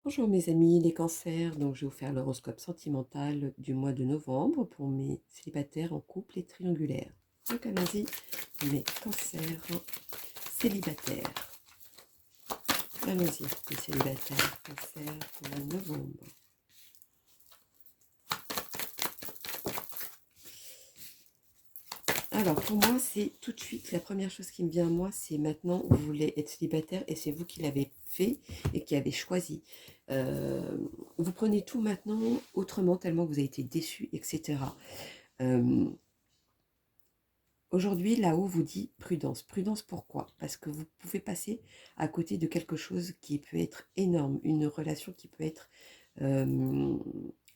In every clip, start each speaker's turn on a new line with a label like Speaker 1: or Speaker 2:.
Speaker 1: Bonjour mes amis, les cancers, donc je vais vous faire l'horoscope sentimental du mois de novembre pour mes célibataires en couple et triangulaire. Donc allons-y, mes cancers célibataires. Allons-y, les célibataires cancers pour le mois de novembre. Alors pour moi, c'est tout de suite, la première chose qui me vient à moi, c'est maintenant vous voulez être célibataire et c'est vous qui l'avez fait et qui avez choisi. Euh, Vous prenez tout maintenant autrement tellement vous avez été déçu, etc. Euh, Aujourd'hui, là-haut vous dit prudence. Prudence pourquoi? Parce que vous pouvez passer à côté de quelque chose qui peut être énorme, une relation qui peut être euh,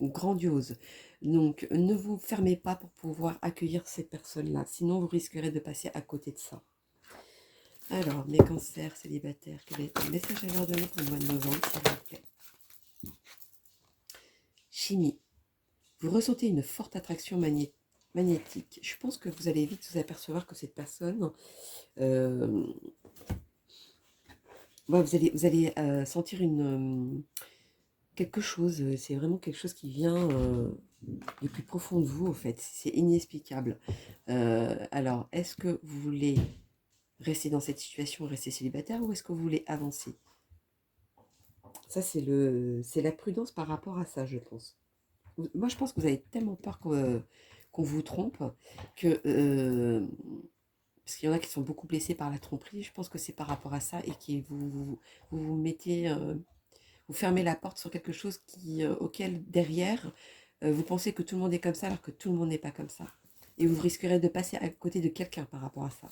Speaker 1: grandiose. Donc, ne vous fermez pas pour pouvoir accueillir cette personne-là. Sinon, vous risquerez de passer à côté de ça. Alors, mes cancers célibataires, quel est le message à leur donner pour le mois de novembre, s'il vous plaît? Chimie. Vous ressentez une forte attraction magnétique. Je pense que vous allez vite vous apercevoir que cette personne... euh, ouais, vous allez sentir quelque chose, c'est vraiment quelque chose qui vient du plus profond de vous, en fait. C'est inexplicable. Alors, est-ce que vous voulez rester dans cette situation, rester célibataire, ou est-ce que vous voulez avancer? Ça, c'est la prudence par rapport à ça, je pense. Moi, je pense que vous avez tellement peur qu'on vous trompe que... parce qu'il y en a qui sont beaucoup blessés par la tromperie, je pense que c'est par rapport à ça et que vous mettez... vous fermez la porte sur quelque chose auquel, derrière, vous pensez que tout le monde est comme ça, alors que tout le monde n'est pas comme ça. Et vous risquerez de passer à côté de quelqu'un par rapport à ça.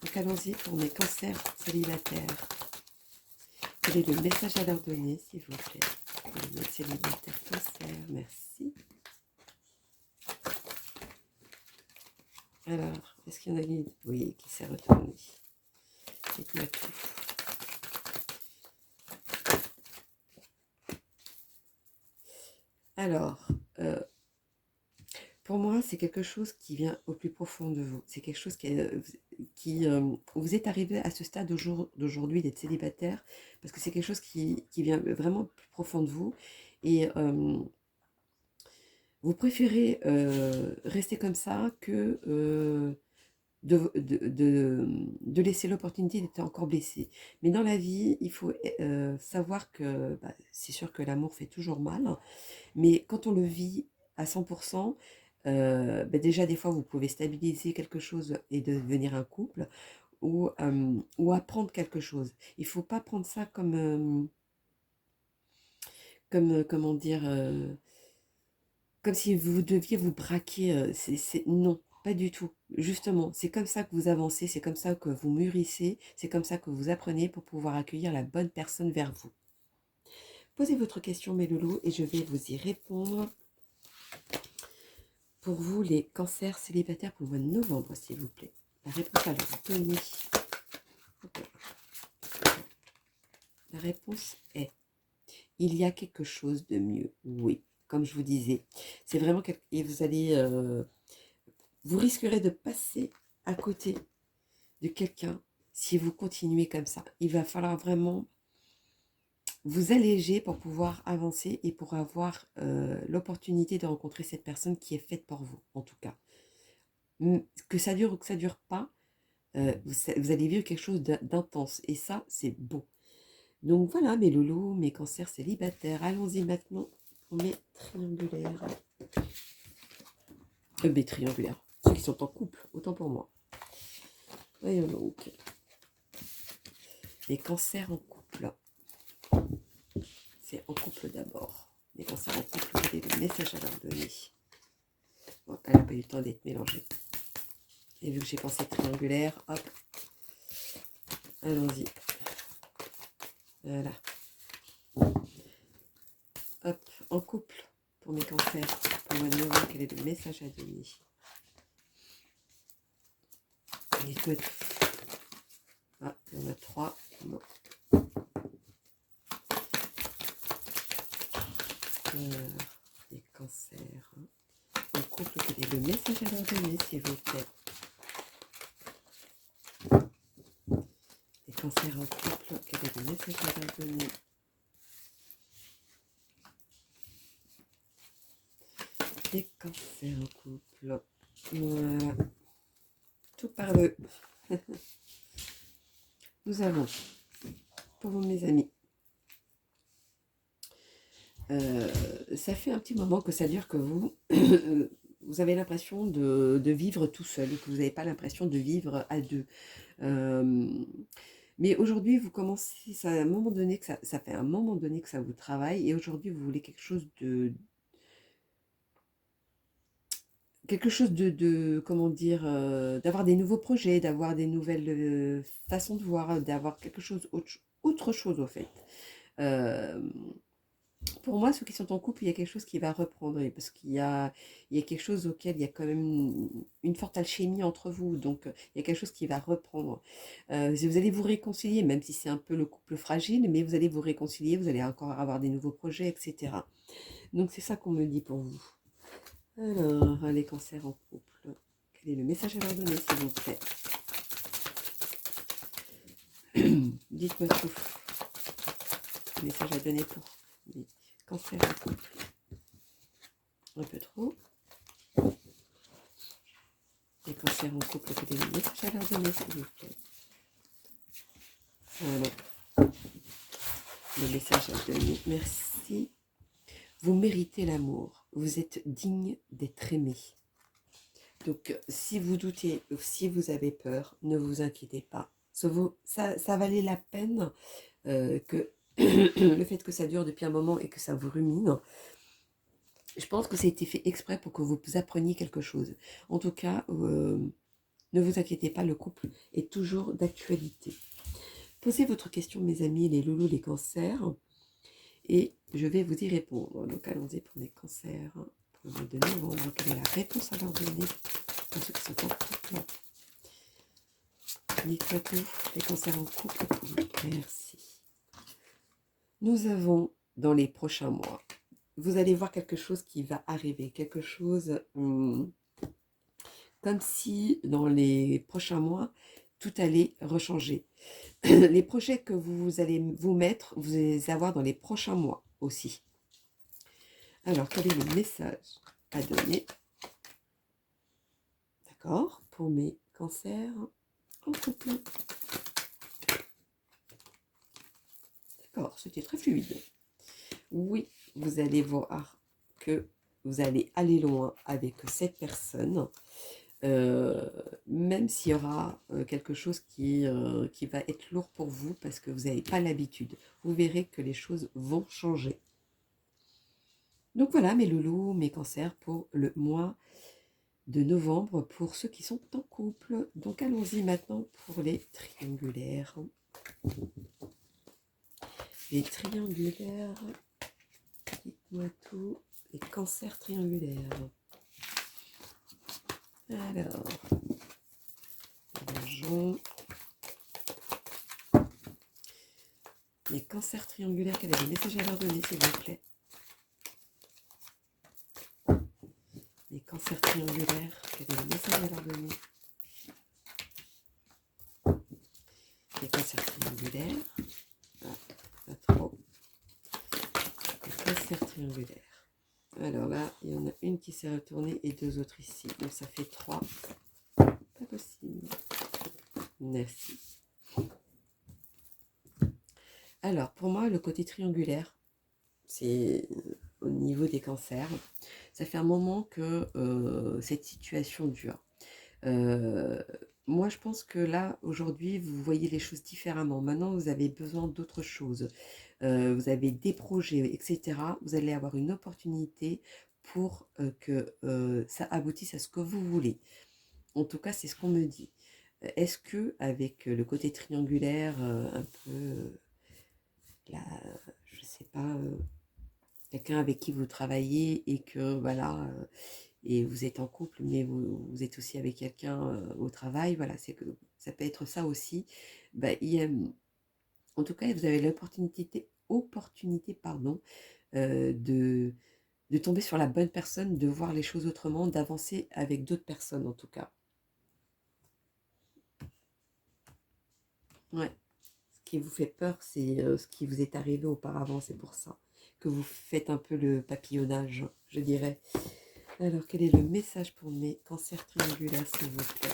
Speaker 1: Donc allons-y pour mes cancers célibataires. Quel est le message à leur donner, s'il vous plaît? Pour mes célibataires cancers, merci. Alors, est-ce qu'il y en a une? Oui, qui s'est retournée. Dites-moi tout. Alors, pour moi, c'est quelque chose qui vient au plus profond de vous. C'est quelque chose vous êtes arrivé à ce stade d'aujourd'hui d'être célibataire parce que c'est quelque chose qui vient vraiment plus profond de vous et vous préférez rester comme ça que de laisser l'opportunité d'être encore blessé. Mais dans la vie, il faut savoir que c'est sûr que l'amour fait toujours mal, mais quand on le vit à 100%, déjà des fois vous pouvez stabiliser quelque chose et devenir un couple ou apprendre quelque chose. Il ne faut pas prendre ça comment dire, comme si vous deviez vous braquer. Non, pas du tout. Justement, c'est comme ça que vous avancez, c'est comme ça que vous mûrissez, c'est comme ça que vous apprenez pour pouvoir accueillir la bonne personne vers vous. Posez votre question, mes loulous, et je vais vous y répondre. Pour vous, les cancers célibataires pour le mois de novembre, s'il vous plaît. La réponse à leur donner. La réponse est, il y a quelque chose de mieux. Oui, comme je vous disais. C'est vraiment et vous risquerez de passer à côté de quelqu'un si vous continuez comme ça. Il va falloir vraiment vous alléger pour pouvoir avancer et pour avoir l'opportunité de rencontrer cette personne qui est faite pour vous, en tout cas. Que ça dure ou que ça dure pas, vous allez vivre quelque chose d'intense. Et ça, c'est beau. Donc voilà, mes loulous, mes cancers célibataires. Allons-y maintenant pour mes triangulaires. Mes triangulaires. Ceux qui sont en couple, autant pour moi. Voyons donc. Les cancers en couple. C'est en couple d'abord. Les cancers en couple, quel est le message à leur donner? Bon, elle n'a pas eu le temps d'être mélangée. Et vu que j'ai pensé triangulaire, hop. Allons-y. Voilà. Hop, en couple pour mes cancers. Pour moi de novembre, quel est le message à donner? Dites-moi tout. Ah, il y en a 3. Non. Les cancers. En couple, quel est le message à leur donner, s'il vous plaît? Les cancers en couple, quel est le message à leur donner? Les cancers en couple. Voilà. Tout par le. Nous avons, pour vous mes amis, ça fait un petit moment que ça dure que vous, vous avez l'impression de vivre tout seul, que vous n'avez pas l'impression de vivre à deux. Mais aujourd'hui, vous commencez, ça, à un moment donné que ça fait un moment donné que ça vous travaille, et aujourd'hui, vous voulez quelque chose de comment dire, d'avoir des nouveaux projets, d'avoir des nouvelles façons de voir, d'avoir quelque chose, autre chose au fait. Euh, pour moi, ceux qui sont en couple, il y a quelque chose qui va reprendre, parce il y a quelque chose auquel il y a quand même une forte alchimie entre vous, donc il y a quelque chose qui va reprendre. Vous allez vous réconcilier, même si c'est un peu le couple fragile, mais vous allez vous réconcilier, vous allez encore avoir des nouveaux projets, etc. Donc c'est ça qu'on me dit pour vous. Alors, les cancers en couple, quel est le message à leur donner, s'il vous plaît? Dites-moi tout. Le message à donner pour les cancers en couple. Un peu trop. Les cancers en couple, quel est le message à leur donner, s'il vous plaît? Voilà. Le message à donner. Merci. Vous méritez l'amour. Vous êtes digne d'être aimé. Donc, si vous doutez ou si vous avez peur, ne vous inquiétez pas. Ça valait la peine que le fait que ça dure depuis un moment et que ça vous rumine. Je pense que ça a été fait exprès pour que vous appreniez quelque chose. En tout cas, ne vous inquiétez pas, le couple est toujours d'actualité. Posez votre question, mes amis, les loulous, les cancers, et je vais vous y répondre. Donc, allons-y pour les cancers. Pour le mois de novembre, quelle est la réponse à leur donner pour ceux qui sont en couple? Dites-moi tout, les cancers en couple. Merci. Nous avons dans les prochains mois, vous allez voir quelque chose qui va arriver, quelque chose comme si dans les prochains mois, tout allait rechanger. Les projets que vous allez vous mettre, vous allez les avoir dans les prochains mois aussi. Alors, quel est le message à donner? D'accord, pour mes cancers en couple. D'accord, c'était très fluide. Oui, vous allez voir que vous allez aller loin avec cette personne, même s'il y aura quelque chose qui va être lourd pour vous parce que vous n'avez pas l'habitude. Vous verrez que les choses vont changer. Donc voilà mes loulous, mes cancers pour le mois de novembre pour ceux qui sont en couple. Donc allons-y maintenant pour les triangulaires. Les triangulaires, dites-moi tout, les cancers triangulaires. Alors, mélangeons. Les cancers triangulaires, quel est le message à leur donner, s'il vous plaît? Les cancers triangulaires, quel est le message à leur donner? Les cancers triangulaires, pas trop. Les cancers triangulaires. Alors là, il y en a une qui s'est retournée et deux autres ici. Donc ça fait 3. Pas possible. Merci. Alors, pour moi, le côté triangulaire, c'est au niveau des cancers. Ça fait un moment que cette situation dure. Moi, je pense que là, aujourd'hui, vous voyez les choses différemment. Maintenant, vous avez besoin d'autre chose. Vous avez des projets, etc. Vous allez avoir une opportunité pour que ça aboutisse à ce que vous voulez. En tout cas, c'est ce qu'on me dit. Est-ce que avec le côté triangulaire, un peu, là, je sais pas, quelqu'un avec qui vous travaillez et que voilà, et vous êtes en couple, mais vous êtes aussi avec quelqu'un au travail, voilà, c'est que ça peut être ça aussi. Bah, en tout cas, vous avez opportunité pardon, de tomber sur la bonne personne, de voir les choses autrement, d'avancer avec d'autres personnes en tout cas. Ouais. Ce qui vous fait peur, c'est ce qui vous est arrivé auparavant, c'est pour ça que vous faites un peu le papillonnage, je dirais. Alors, quel est le message pour mes cancers triangulaires, s'il vous plaît?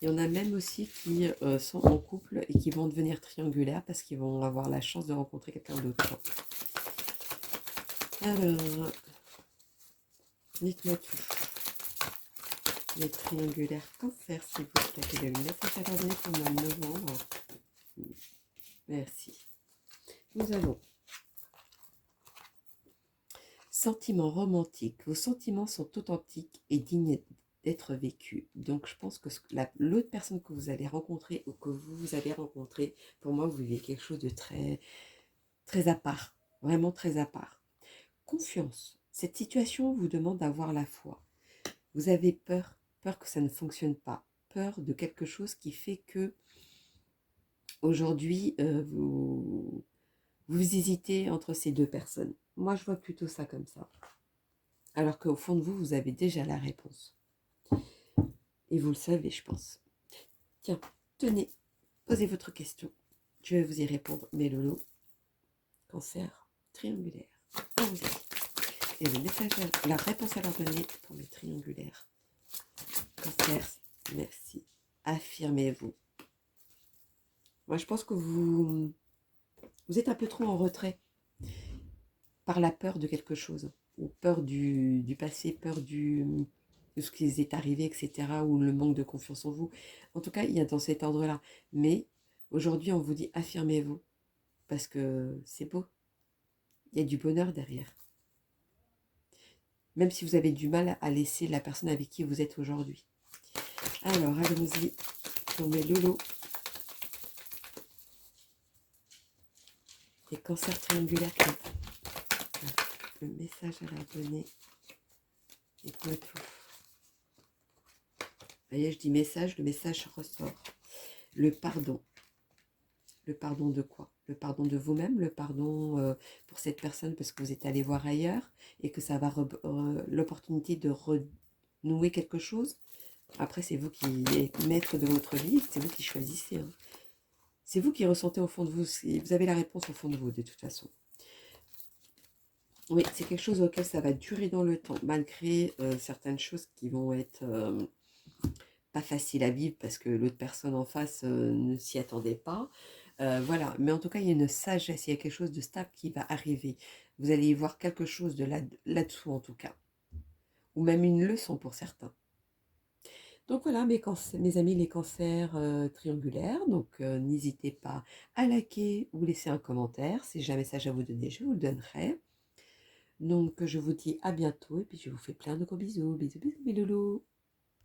Speaker 1: Il y en a même aussi qui sont en couple et qui vont devenir triangulaires parce qu'ils vont avoir la chance de rencontrer quelqu'un d'autre. Alors, dites-moi tout. Les triangulaires cancer, s'il vous plaît. Quel est le message à leur donner pour le mois de novembre? Merci. Nous avons sentiments romantiques. Vos sentiments sont authentiques et dignes d'être vécus. Donc, je pense que l'autre personne que vous allez rencontrer ou que vous allez rencontrer, pour moi, vous vivez quelque chose de très, très à part. Vraiment très à part. Confiance. Cette situation vous demande d'avoir la foi. Vous avez peur, peur que ça ne fonctionne pas. Peur de quelque chose qui fait que aujourd'hui, vous hésitez entre ces deux personnes. Moi, je vois plutôt ça comme ça. Alors qu'au fond de vous, vous avez déjà la réponse. Et vous le savez, je pense. Tiens, tenez, posez votre question. Je vais vous y répondre. Mes lolos, cancer triangulaire. Allons-y. Et le message, la réponse à leur donner pour mes triangulaires. Cancer, merci. Affirmez-vous. Moi, je pense que vous êtes un peu trop en retrait par la peur de quelque chose, ou peur du passé, peur de ce qui est arrivé, etc., ou le manque de confiance en vous. En tout cas, il y a dans cet ordre-là. Mais aujourd'hui, on vous dit affirmez-vous, parce que c'est beau. Il y a du bonheur derrière. Même si vous avez du mal à laisser la personne avec qui vous êtes aujourd'hui. Alors, allons-y pour mes lolos. Les cancers triangulaires, le message à leur donner. Et quoi tout. Voyez, je dis message, le message ressort. Le pardon. Le pardon de quoi? Le pardon de vous-même, le pardon pour cette personne parce que vous êtes allé voir ailleurs et que ça va l'opportunité de renouer quelque chose. Après, c'est vous qui êtes maître de votre vie, c'est vous qui choisissez. Hein. C'est vous qui ressentez au fond de vous. Vous avez la réponse au fond de vous, de toute façon. Oui, c'est quelque chose auquel ça va durer dans le temps, malgré certaines choses qui vont être pas faciles à vivre parce que l'autre personne en face ne s'y attendait pas. Voilà, mais en tout cas, il y a une sagesse, il y a quelque chose de stable qui va arriver. Vous allez y voir quelque chose de là-dessous en tout cas, ou même une leçon pour certains. Donc voilà, mes amis, les cancers triangulaires. Donc n'hésitez pas à liker ou laisser un commentaire. Si j'ai un message à vous donner, je vous le donnerai. Donc je vous dis à bientôt et puis je vous fais plein de gros bisous. Bisous, bisous, mes loulous.